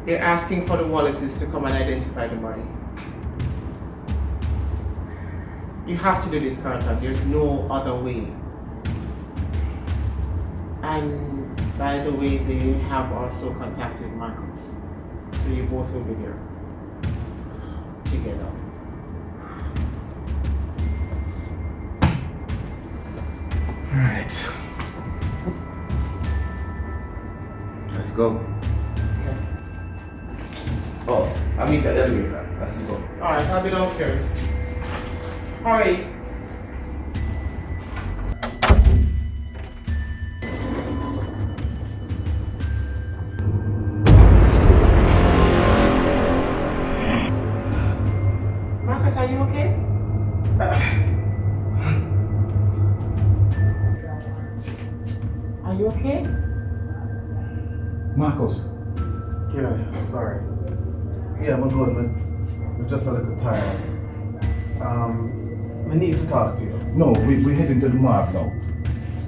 They're asking for the Wallaces to come and identify the body. You have to do this, Carter. There's no other way. And by the way, they have also contacted Marcus. So you both will be there together. Alright. Let's go. Okay. Oh, I'll meet at the elevator. Let's go. Alright, I'll be downstairs. Hurry. Marcus, are you okay? Are you okay? Marcus. Yeah, sorry. Yeah, I'm good, man. I'm just a little tired. I need to talk to you. No, we're heading to the mark now.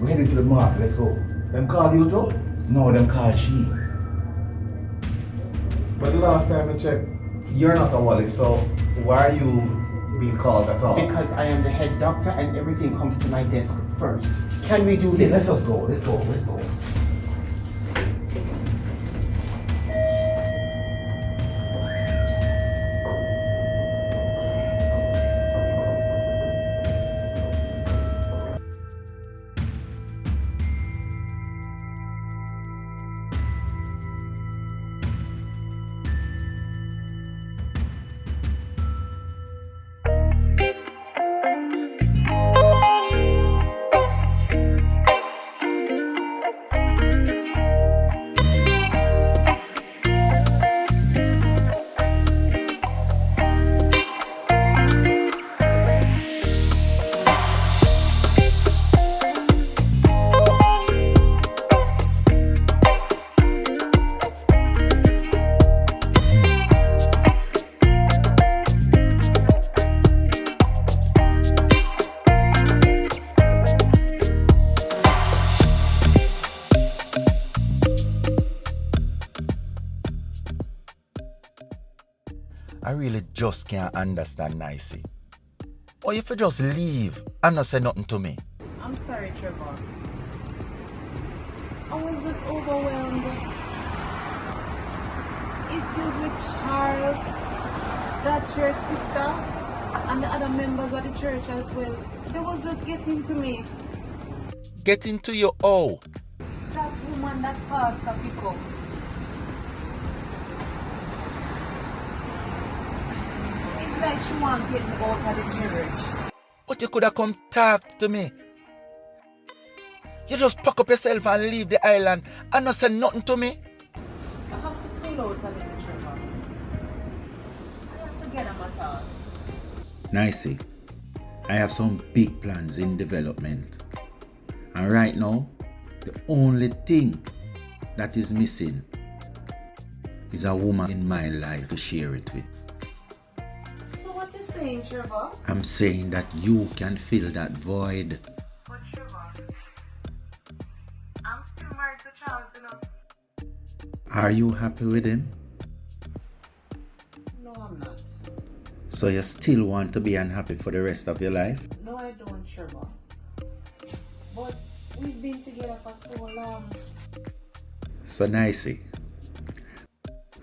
We're heading to the mark. Let's go. Them call you too? No, them call she. But the last time I checked, you're not a Wally, so why are you being called at all? Because I am the head doctor and everything comes to my desk first. Can we do Yeah, this? let's just go. Let's go. Let's go. I really just can't understand Nicey. Or if you just leave and not say nothing to me. I'm sorry, Trevor. I was just overwhelmed. Issues with Charles, that church sister, and the other members of the church as well. They was just getting to me. Getting to you oh. That woman that pastor pick up. It's like she want to get me out of the church. But you could have come talk to me. You just pack up yourself and leave the island and not say nothing to me. I have to pull out a little, Trevor. I have to get on my thoughts. Nicey, I have some big plans in development. And right now, the only thing that is missing is a woman in my life to share it with. So what you saying, Trevor? I'm saying that you can fill that void. But Trevor, I'm still married to Charles, you know. Are you happy with him? No, I'm not. So you still want to be unhappy for the rest of your life? No, I don't, Trevor. But we've been together for so long. So Nicey,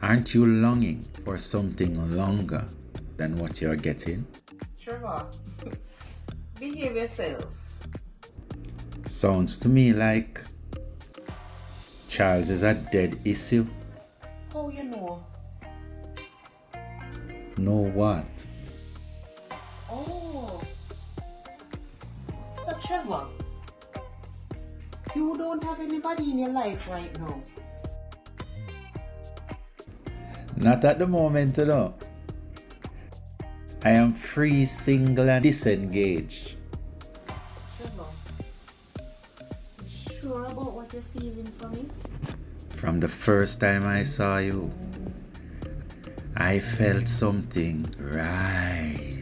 aren't you longing for something longer than what you're getting? Trevor, behave yourself. Sounds to me like Charles is a dead issue. How you know? Know what? Oh. So Trevor, you don't have anybody in your life right now. Not at the moment, you know. I am free, single, and disengaged. Trevor, you sure about what you're feeling for me? From the first time I saw you, I felt something right